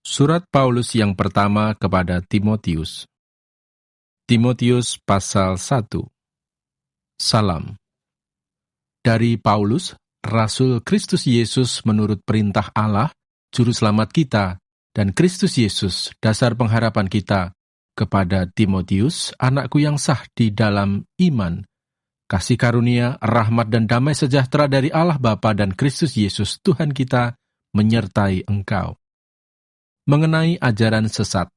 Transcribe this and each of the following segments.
Surat Paulus yang pertama kepada Timotius. Timotius pasal 1. Salam. Dari Paulus, Rasul Kristus Yesus menurut perintah Allah, Juru Selamat kita, dan Kristus Yesus, dasar pengharapan kita, kepada Timotius, anakku yang sah di dalam iman. Kasih karunia, rahmat dan damai sejahtera dari Allah Bapa dan Kristus Yesus, Tuhan kita, menyertai engkau. Mengenai ajaran sesat.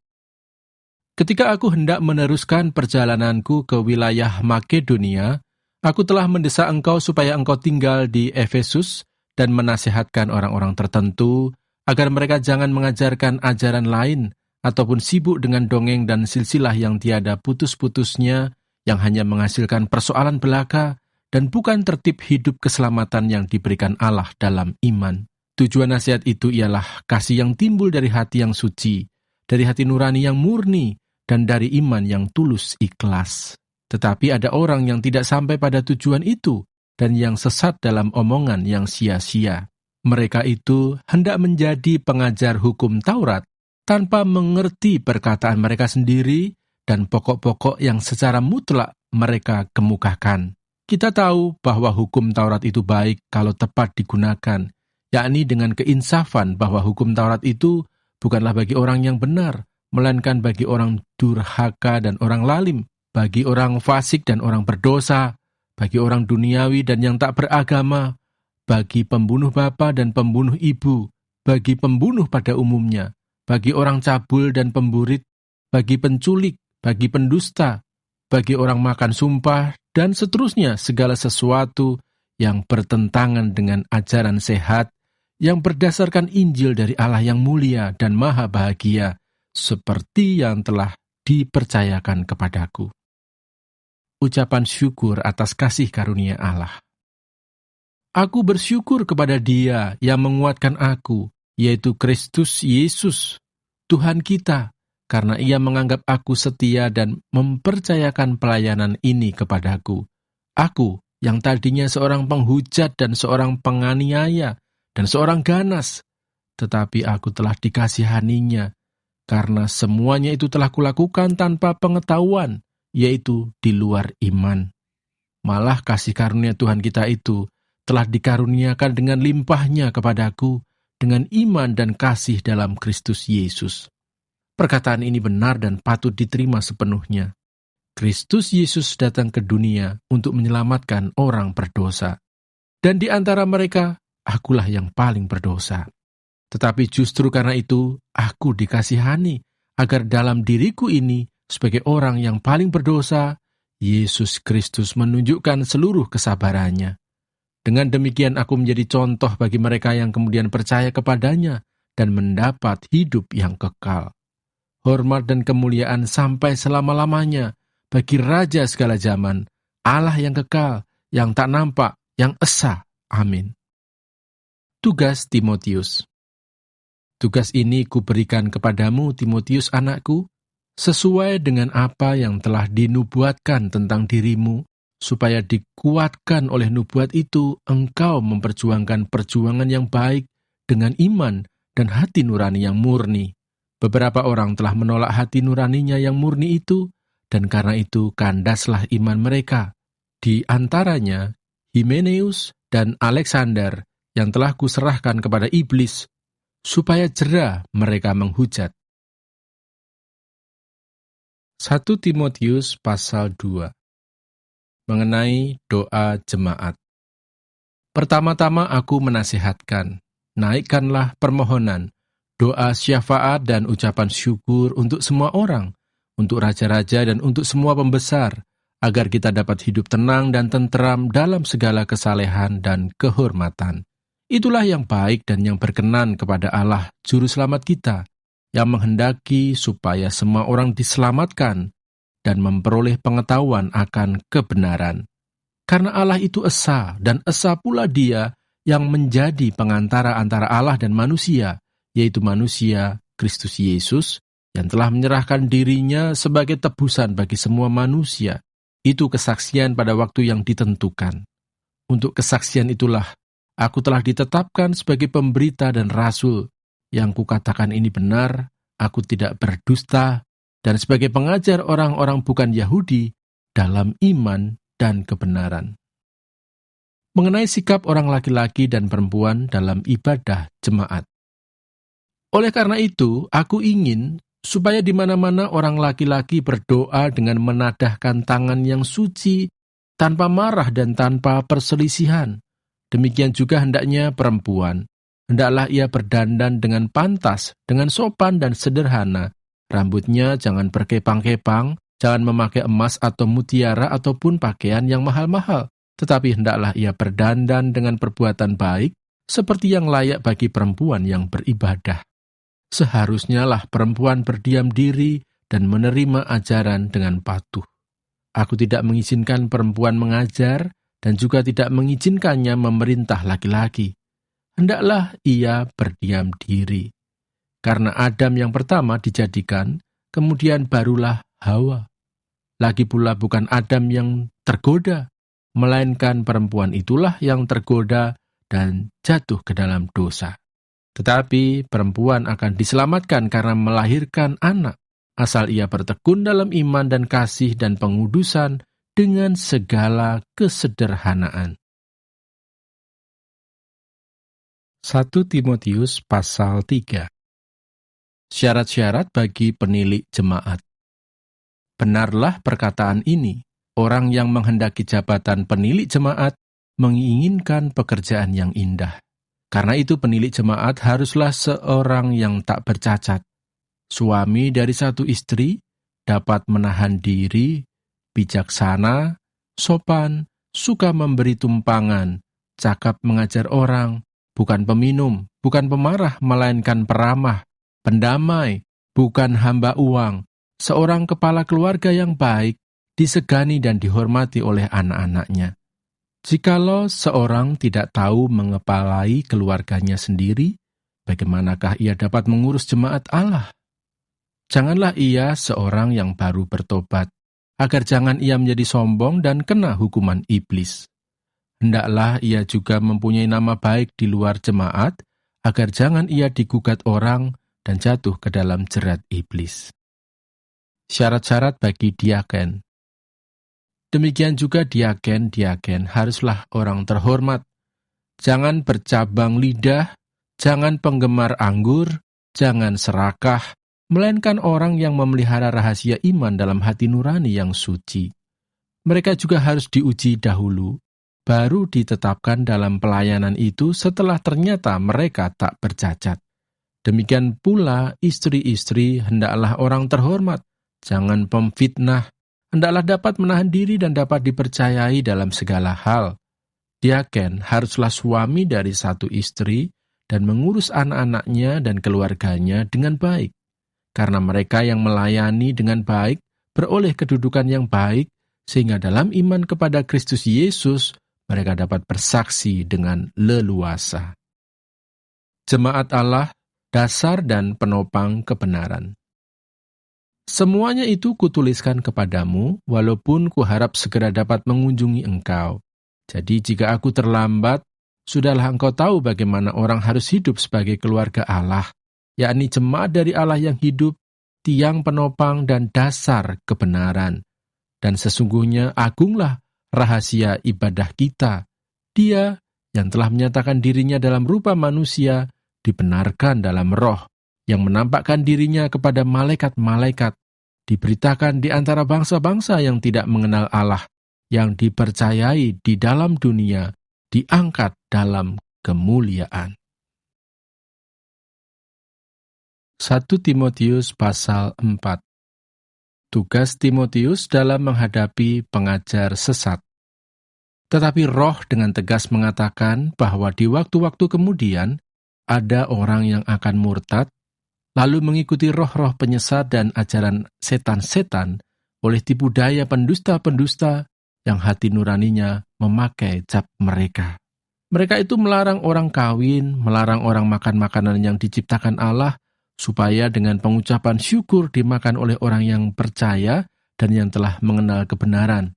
Ketika aku hendak meneruskan perjalananku ke wilayah Makedonia, aku telah mendesak engkau supaya engkau tinggal di Efesus dan menasihatkan orang-orang tertentu agar mereka jangan mengajarkan ajaran lain ataupun sibuk dengan dongeng dan silsilah yang tiada putus-putusnya, yang hanya menghasilkan persoalan belaka dan bukan tertib hidup keselamatan yang diberikan Allah dalam iman. Tujuan nasihat itu ialah kasih yang timbul dari hati yang suci, dari hati nurani yang murni, dan dari iman yang tulus ikhlas. Tetapi ada orang yang tidak sampai pada tujuan itu, dan yang sesat dalam omongan yang sia-sia. Mereka itu hendak menjadi pengajar hukum Taurat, tanpa mengerti perkataan mereka sendiri, dan pokok-pokok yang secara mutlak mereka kemukakan. Kita tahu bahwa hukum Taurat itu baik kalau tepat digunakan, yakni dengan keinsafan bahwa hukum Taurat itu bukanlah bagi orang yang benar, melainkan bagi orang durhaka dan orang lalim, bagi orang fasik dan orang berdosa, bagi orang duniawi dan yang tak beragama, bagi pembunuh bapa dan pembunuh ibu, bagi pembunuh pada umumnya, bagi orang cabul dan pemburit, bagi penculik, bagi pendusta, bagi orang makan sumpah, dan seterusnya segala sesuatu yang bertentangan dengan ajaran sehat yang berdasarkan Injil dari Allah yang mulia dan maha bahagia, seperti yang telah dipercayakan kepadaku. Ucapan syukur atas kasih karunia Allah. Aku bersyukur kepada Dia yang menguatkan aku, yaitu Kristus Yesus, Tuhan kita, karena Ia menganggap aku setia dan mempercayakan pelayanan ini kepadaku. Aku, yang tadinya seorang penghujat dan seorang penganiaya dan seorang ganas, tetapi aku telah dikasihaninya, karena semuanya itu telah kulakukan tanpa pengetahuan, yaitu di luar iman. Malah kasih karunia Tuhan kita itu telah dikaruniakan dengan limpahnya kepadaku, dengan iman dan kasih dalam Kristus Yesus. Perkataan ini benar dan patut diterima sepenuhnya. Kristus Yesus datang ke dunia untuk menyelamatkan orang berdosa. Dan di antara mereka, akulah yang paling berdosa. Tetapi justru karena itu, aku dikasihani, agar dalam diriku ini, sebagai orang yang paling berdosa, Yesus Kristus menunjukkan seluruh kesabarannya. Dengan demikian aku menjadi contoh bagi mereka yang kemudian percaya kepadanya dan mendapat hidup yang kekal. Hormat dan kemuliaan sampai selama-lamanya bagi Raja segala zaman, Allah yang kekal, yang tak nampak, yang esa. Amin. Tugas Timotius. Tugas ini kuberikan kepadamu, Timotius anakku, sesuai dengan apa yang telah dinubuatkan tentang dirimu, supaya dikuatkan oleh nubuat itu, engkau memperjuangkan perjuangan yang baik dengan iman dan hati nurani yang murni. Beberapa orang telah menolak hati nuraninya yang murni itu, dan karena itu kandaslah iman mereka. Di antaranya, Himeneus dan Alexander yang telah kuserahkan kepada iblis, supaya jera mereka menghujat. 1 Timotius pasal 2. Mengenai doa jemaat. Pertama-tama aku menasihatkan, naikkanlah permohonan, doa syafaat dan ucapan syukur untuk semua orang, untuk raja-raja dan untuk semua pembesar, agar kita dapat hidup tenang dan tenteram dalam segala kesalehan dan kehormatan. Itulah yang baik dan yang berkenan kepada Allah, Juru Selamat kita, yang menghendaki supaya semua orang diselamatkan dan memperoleh pengetahuan akan kebenaran. Karena Allah itu esa, dan esa pula Dia yang menjadi pengantara antara Allah dan manusia, yaitu manusia Kristus Yesus, yang telah menyerahkan dirinya sebagai tebusan bagi semua manusia. Itu kesaksian pada waktu yang ditentukan. Untuk kesaksian itulah, aku telah ditetapkan sebagai pemberita dan rasul. yang kukatakan ini benar, aku tidak berdusta, dan sebagai pengajar orang-orang bukan Yahudi dalam iman dan kebenaran. Mengenai sikap orang laki-laki dan perempuan dalam ibadah jemaat. Oleh karena itu, aku ingin supaya di mana-mana orang laki-laki berdoa dengan menadahkan tangan yang suci, tanpa marah dan tanpa perselisihan. Demikian juga hendaknya perempuan. Hendaklah ia berdandan dengan pantas, dengan sopan dan sederhana. Rambutnya jangan berkepang-kepang, jangan memakai emas atau mutiara ataupun pakaian yang mahal-mahal. Tetapi hendaklah ia berdandan dengan perbuatan baik, seperti yang layak bagi perempuan yang beribadah. Seharusnya lah perempuan berdiam diri dan menerima ajaran dengan patuh. Aku tidak mengizinkan perempuan mengajar dan juga tidak mengizinkannya memerintah laki-laki. Hendaklah ia berdiam diri. Karena Adam yang pertama dijadikan, kemudian barulah Hawa. Lagi pula bukan Adam yang tergoda, melainkan perempuan itulah yang tergoda dan jatuh ke dalam dosa. Tetapi perempuan akan diselamatkan karena melahirkan anak, asal ia bertekun dalam iman dan kasih dan pengudusan dengan segala kesederhanaan. 1 Timotius pasal 3. Syarat-syarat bagi penilik jemaat. Benarlah perkataan ini, orang yang menghendaki jabatan penilik jemaat menginginkan pekerjaan yang indah. Karena itu penilik jemaat haruslah seorang yang tak bercacat. Suami dari satu istri dapat menahan diri, bijaksana, sopan, suka memberi tumpangan, cakap mengajar orang, bukan peminum, bukan pemarah, melainkan peramah, pendamai, bukan hamba uang, seorang kepala keluarga yang baik, disegani dan dihormati oleh anak-anaknya. Jikalau seorang tidak tahu mengepalai keluarganya sendiri, bagaimanakah ia dapat mengurus jemaat Allah? Janganlah ia seorang yang baru bertobat, agar jangan ia menjadi sombong dan kena hukuman iblis. Hendaklah ia juga mempunyai nama baik di luar jemaat, agar jangan ia digugat orang dan jatuh ke dalam jerat iblis. Syarat-syarat bagi diaken. Demikian juga diaken haruslah orang terhormat. Jangan bercabang lidah, jangan penggemar anggur, jangan serakah, melainkan orang yang memelihara rahasia iman dalam hati nurani yang suci. Mereka juga harus diuji dahulu, baru ditetapkan dalam pelayanan itu setelah ternyata mereka tak bercacat. Demikian pula istri-istri hendaklah orang terhormat, jangan pemfitnah, hendaklah dapat menahan diri dan dapat dipercayai dalam segala hal. Diaken haruslah suami dari satu istri dan mengurus anak-anaknya dan keluarganya dengan baik. Karena mereka yang melayani dengan baik beroleh kedudukan yang baik, sehingga dalam iman kepada Kristus Yesus mereka dapat bersaksi dengan leluasa. Jemaat Allah, dasar dan penopang kebenaran. Semuanya itu kutuliskan kepadamu, walaupun kuharap segera dapat mengunjungi engkau. Jadi jika aku terlambat, sudahlah engkau tahu bagaimana orang harus hidup sebagai keluarga Allah, yakni jemaat dari Allah yang hidup, tiang penopang dan dasar kebenaran. Dan sesungguhnya agunglah rahasia ibadah kita. Dia yang telah menyatakan dirinya dalam rupa manusia, dibenarkan dalam roh, yang menampakkan dirinya kepada malaikat-malaikat, diberitakan di antara bangsa-bangsa yang tidak mengenal Allah, yang dipercayai di dalam dunia, diangkat dalam kemuliaan. 1 Timotius pasal 4. Tugas Timotius dalam menghadapi pengajar sesat. Tetapi Roh dengan tegas mengatakan bahwa di waktu-waktu kemudian ada orang yang akan murtad, lalu mengikuti roh-roh penyesat dan ajaran setan-setan oleh tipu daya pendusta-pendusta yang hati nuraninya memakai cap mereka. Mereka itu melarang orang kawin, melarang orang makan makanan yang diciptakan Allah, supaya dengan pengucapan syukur dimakan oleh orang yang percaya dan yang telah mengenal kebenaran.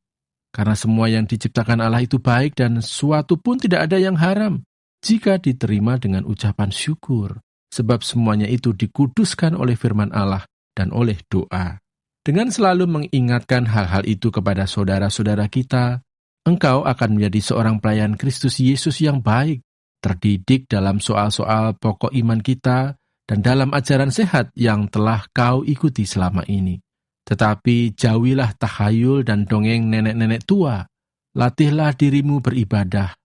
Karena semua yang diciptakan Allah itu baik dan suatu pun tidak ada yang haram, jika diterima dengan ucapan syukur. sebab semuanya itu dikuduskan oleh firman Allah dan oleh doa. Dengan selalu mengingatkan hal-hal itu kepada saudara-saudara kita, engkau akan menjadi seorang pelayan Kristus Yesus yang baik, terdidik dalam soal-soal pokok iman kita, dan dalam ajaran sehat yang telah kau ikuti selama ini. Tetapi jauhilah tahayul dan dongeng nenek-nenek tua. Latihlah dirimu beribadah.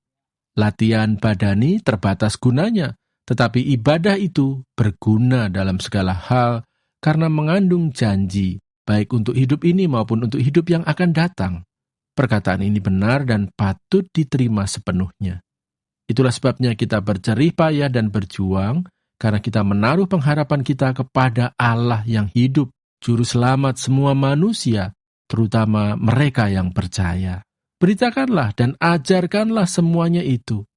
Latihan badani terbatas gunanya, tetapi ibadah itu berguna dalam segala hal karena mengandung janji, baik untuk hidup ini maupun untuk hidup yang akan datang. Perkataan ini benar dan patut diterima sepenuhnya. Itulah sebabnya kita berjerih payah dan berjuang, karena kita menaruh pengharapan kita kepada Allah yang hidup, Juru Selamat semua manusia, terutama mereka yang percaya. Beritakanlah dan ajarkanlah semuanya itu.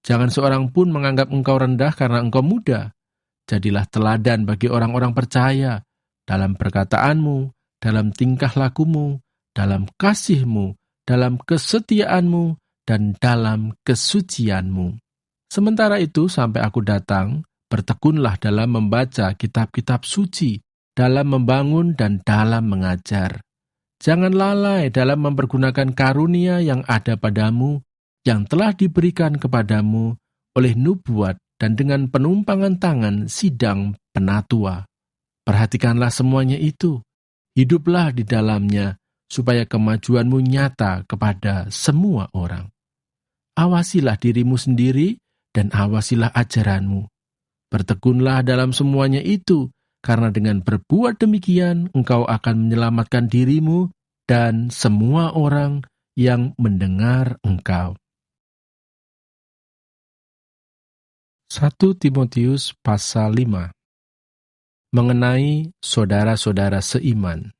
Jangan seorang pun menganggap engkau rendah karena engkau muda. Jadilah teladan bagi orang-orang percaya dalam perkataanmu, dalam tingkah lakumu, dalam kasihmu, dalam kesetiaanmu, dan dalam kesucianmu. Sementara itu, sampai aku datang, bertekunlah dalam membaca kitab-kitab suci, dalam membangun dan dalam mengajar. Jangan lalai dalam mempergunakan karunia yang ada padamu, yang telah diberikan kepadamu oleh nubuat dan dengan penumpangan tangan sidang penatua. Perhatikanlah semuanya itu, hiduplah di dalamnya, supaya kemajuanmu nyata kepada semua orang. Awasilah dirimu sendiri dan awasilah ajaranmu. Bertekunlah dalam semuanya itu, karena dengan berbuat demikian engkau akan menyelamatkan dirimu dan semua orang yang mendengar engkau. 1 Timotius pasal 5. Mengenai saudara-saudara seiman.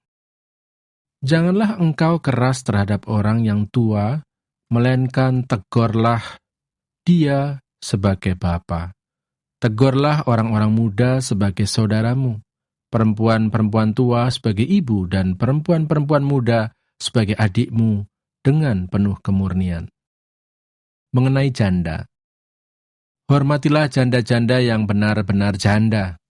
Janganlah engkau keras terhadap orang yang tua, melainkan tegurlah dia sebagai bapa. Tegurlah orang-orang muda sebagai saudaramu, perempuan-perempuan tua sebagai ibu, dan perempuan-perempuan muda sebagai adikmu dengan penuh kemurnian. Mengenai janda. Hormatilah janda-janda yang benar-benar janda.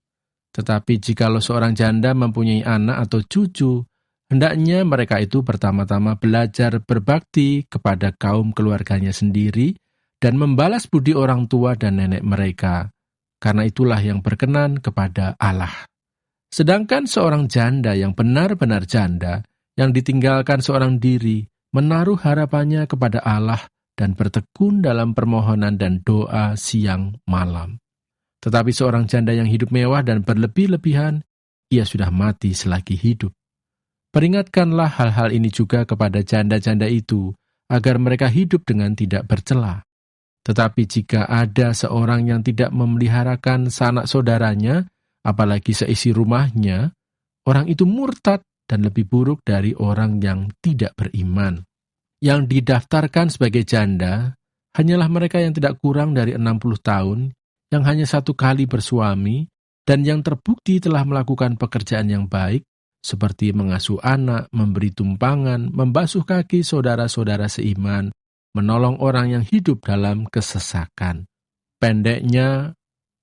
Tetapi jikalau seorang janda mempunyai anak atau cucu, hendaknya mereka itu pertama-tama belajar berbakti kepada kaum keluarganya sendiri dan membalas budi orang tua dan nenek mereka, karena itulah yang berkenan kepada Allah. Sedangkan seorang janda yang benar-benar janda, yang ditinggalkan seorang diri, menaruh harapannya kepada Allah dan bertekun dalam permohonan dan doa siang malam. Tetapi seorang janda yang hidup mewah dan berlebih-lebihan, ia sudah mati selagi hidup. Peringatkanlah hal-hal ini juga kepada janda-janda itu, agar mereka hidup dengan tidak bercela. Tetapi jika ada seorang yang tidak memeliharakan sanak saudaranya, apalagi seisi rumahnya, orang itu murtad dan lebih buruk dari orang yang tidak beriman. Yang didaftarkan sebagai janda, hanyalah mereka yang tidak kurang dari 60 tahun, yang hanya satu kali bersuami, dan yang terbukti telah melakukan pekerjaan yang baik, seperti mengasuh anak, memberi tumpangan, membasuh kaki saudara-saudara seiman, menolong orang yang hidup dalam kesesakan. Pendeknya,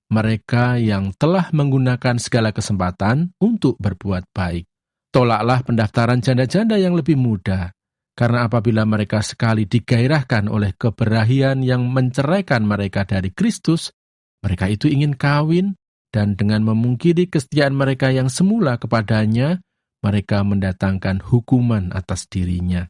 mereka yang telah menggunakan segala kesempatan untuk berbuat baik. Tolaklah pendaftaran janda-janda yang lebih muda, karena apabila mereka sekali digairahkan oleh keberahian yang menceraikan mereka dari Kristus, mereka itu ingin kawin, dan dengan memungkiri kesetiaan mereka yang semula kepadanya, mereka mendatangkan hukuman atas dirinya.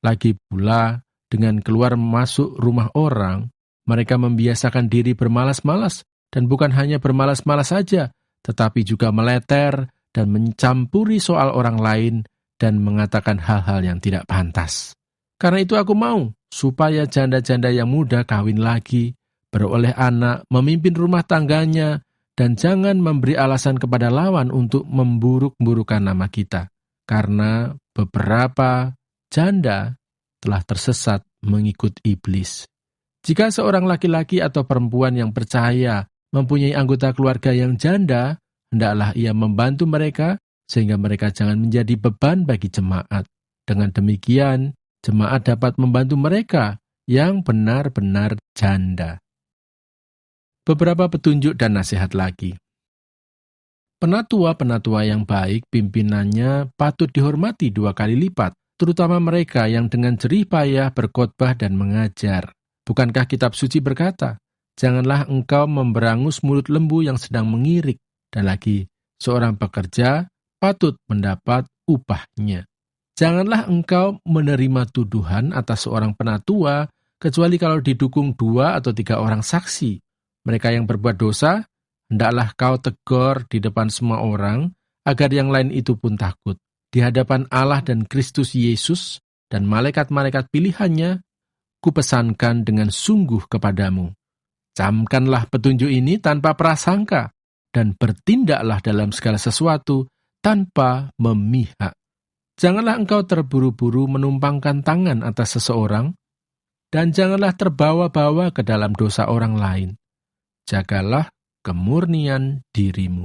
Lagi pula, dengan keluar masuk rumah orang, mereka membiasakan diri bermalas-malas, dan bukan hanya bermalas-malas saja, tetapi juga meleter dan mencampuri soal orang lain dan mengatakan hal-hal yang tidak pantas. Karena itu aku mau, supaya janda-janda yang muda kawin lagi, beroleh anak, memimpin rumah tangganya, dan jangan memberi alasan kepada lawan untuk memburuk-burukan nama kita. Karena beberapa janda telah tersesat mengikut iblis. Jika seorang laki-laki atau perempuan yang percaya mempunyai anggota keluarga yang janda, hendaklah ia membantu mereka sehingga mereka jangan menjadi beban bagi jemaat. Dengan demikian, jemaat dapat membantu mereka yang benar-benar janda. Beberapa petunjuk dan nasihat lagi. Penatua-penatua yang baik, pimpinannya patut dihormati 2 kali lipat, terutama mereka yang dengan jerih payah berkhotbah dan mengajar. Bukankah kitab suci berkata, "Janganlah engkau memberangus mulut lembu yang sedang mengirik," dan lagi, "Seorang pekerja patut mendapat upahnya." Janganlah engkau menerima tuduhan atas seorang penatua, kecuali kalau didukung 2 atau 3 orang saksi. Mereka yang berbuat dosa, hendaklah kau tegur di depan semua orang, agar yang lain itu pun takut. Di hadapan Allah dan Kristus Yesus dan malaikat-malaikat pilihannya, kupesankan dengan sungguh kepadamu. Camkanlah petunjuk ini tanpa prasangka, dan bertindaklah dalam segala sesuatu tanpa memihak. Janganlah engkau terburu-buru menumpangkan tangan atas seseorang, dan janganlah terbawa-bawa ke dalam dosa orang lain. Jagalah kemurnian dirimu.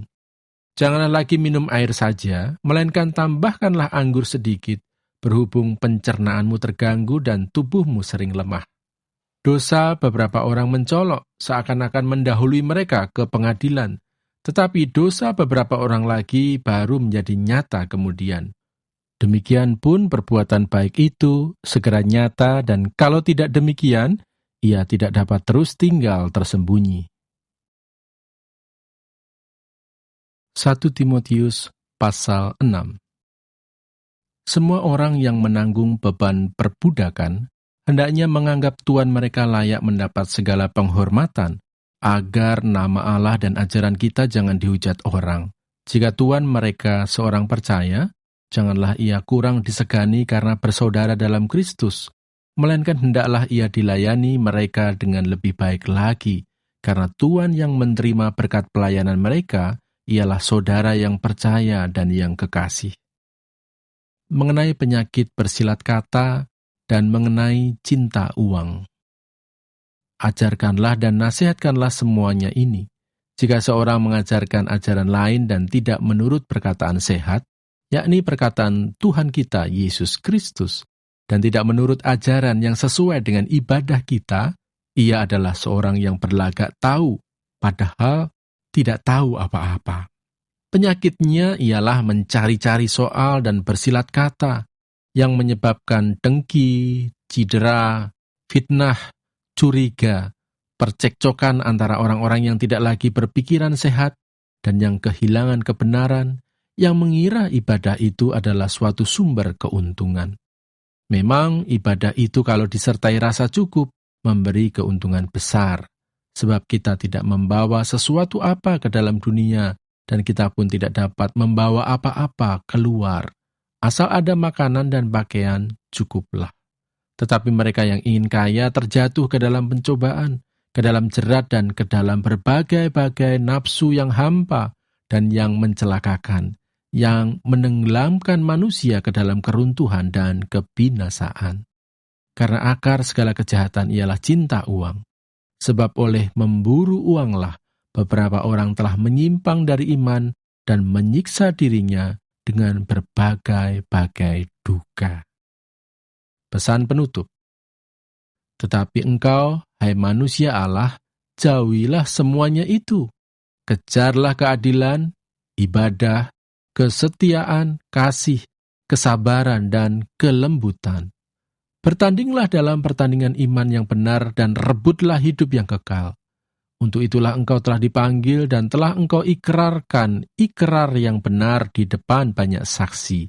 Janganlah lagi minum air saja, melainkan tambahkanlah anggur sedikit, berhubung pencernaanmu terganggu dan tubuhmu sering lemah. Dosa beberapa orang mencolok, seakan-akan mendahului mereka ke pengadilan, tetapi dosa beberapa orang lagi baru menjadi nyata kemudian. Demikian pun perbuatan baik itu segera nyata, dan kalau tidak demikian, ia tidak dapat terus tinggal tersembunyi. 1 Timotius pasal 6. Semua orang yang menanggung beban perbudakan hendaknya menganggap tuan mereka layak mendapat segala penghormatan, agar nama Allah dan ajaran kita jangan dihujat orang. Jika tuan mereka seorang percaya, janganlah ia kurang disegani karena bersaudara dalam Kristus, melainkan hendaklah ia dilayani mereka dengan lebih baik lagi, karena tuan yang menerima berkat pelayanan mereka ialah saudara yang percaya dan yang kekasih. Mengenai penyakit bersilat kata dan mengenai cinta uang. Ajarkanlah dan nasihatkanlah semuanya ini. Jika seorang mengajarkan ajaran lain dan tidak menurut perkataan sehat, yakni perkataan Tuhan kita Yesus Kristus, dan tidak menurut ajaran yang sesuai dengan ibadah kita, ia adalah seorang yang berlagak tahu, padahal tidak tahu apa-apa. Penyakitnya ialah mencari-cari soal dan bersilat kata, yang menyebabkan dengki, cedera, fitnah, curiga, percekcokan antara orang-orang yang tidak lagi berpikiran sehat dan yang kehilangan kebenaran, yang mengira ibadah itu adalah suatu sumber keuntungan. Memang ibadah itu kalau disertai rasa cukup, memberi keuntungan besar, sebab kita tidak membawa sesuatu apa ke dalam dunia, dan kita pun tidak dapat membawa apa-apa keluar. Asal ada makanan dan pakaian, cukuplah. Tetapi mereka yang ingin kaya terjatuh ke dalam pencobaan, ke dalam jerat dan ke dalam berbagai-bagai nafsu yang hampa dan yang mencelakakan, yang menenggelamkan manusia ke dalam keruntuhan dan kebinasaan. Karena akar segala kejahatan ialah cinta uang. Sebab oleh memburu uanglah beberapa orang telah menyimpang dari iman dan menyiksa dirinya dengan berbagai-bagai duka. Pesan penutup. Tetapi engkau, hai manusia Allah, jauhilah semuanya itu. Kejarlah keadilan, ibadah, kesetiaan, kasih, kesabaran, dan kelembutan. Bertandinglah dalam pertandingan iman yang benar dan rebutlah hidup yang kekal. Untuk itulah engkau telah dipanggil dan telah engkau ikrarkan ikrar yang benar di depan banyak saksi.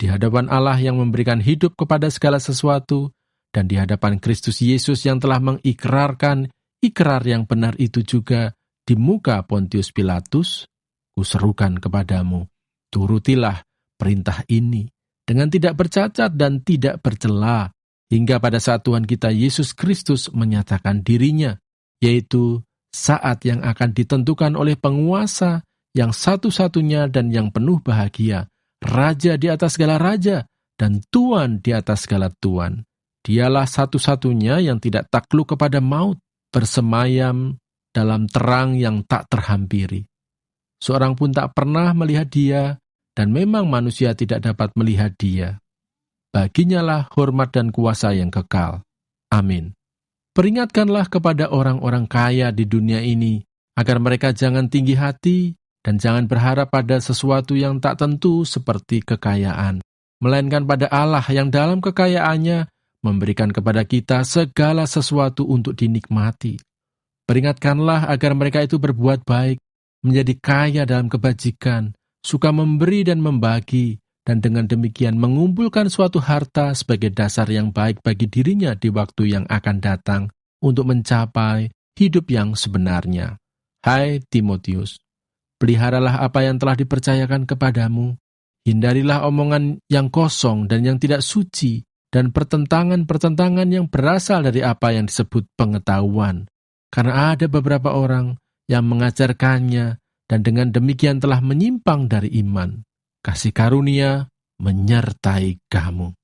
Di hadapan Allah yang memberikan hidup kepada segala sesuatu, dan di hadapan Kristus Yesus yang telah mengikrarkan ikrar yang benar itu juga di muka Pontius Pilatus, kuserukan kepadamu, turutilah perintah ini dengan tidak bercacat dan tidak bercela, hingga pada saat Tuhan kita Yesus Kristus menyatakan dirinya, yaitu saat yang akan ditentukan oleh penguasa yang satu-satunya dan yang penuh bahagia, Raja di atas segala raja, dan Tuan di atas segala tuan. Dialah satu-satunya yang tidak takluk kepada maut, bersemayam dalam terang yang tak terhampiri. Seorang pun tak pernah melihat dia, dan memang manusia tidak dapat melihat dia. Baginya lah hormat dan kuasa yang kekal. Amin. Peringatkanlah kepada orang-orang kaya di dunia ini, agar mereka jangan tinggi hati dan jangan berharap pada sesuatu yang tak tentu seperti kekayaan, melainkan pada Allah yang dalam kekayaannya memberikan kepada kita segala sesuatu untuk dinikmati. Peringatkanlah agar mereka itu berbuat baik, menjadi kaya dalam kebajikan, suka memberi dan membagi, dan dengan demikian mengumpulkan suatu harta sebagai dasar yang baik bagi dirinya di waktu yang akan datang untuk mencapai hidup yang sebenarnya. Hai Timotius, peliharalah apa yang telah dipercayakan kepadamu. Hindarilah omongan yang kosong dan yang tidak suci, dan pertentangan-pertentangan yang berasal dari apa yang disebut pengetahuan. Karena ada beberapa orang yang mengajarkannya, dan dengan demikian telah menyimpang dari iman. Kasih karunia menyertai kamu.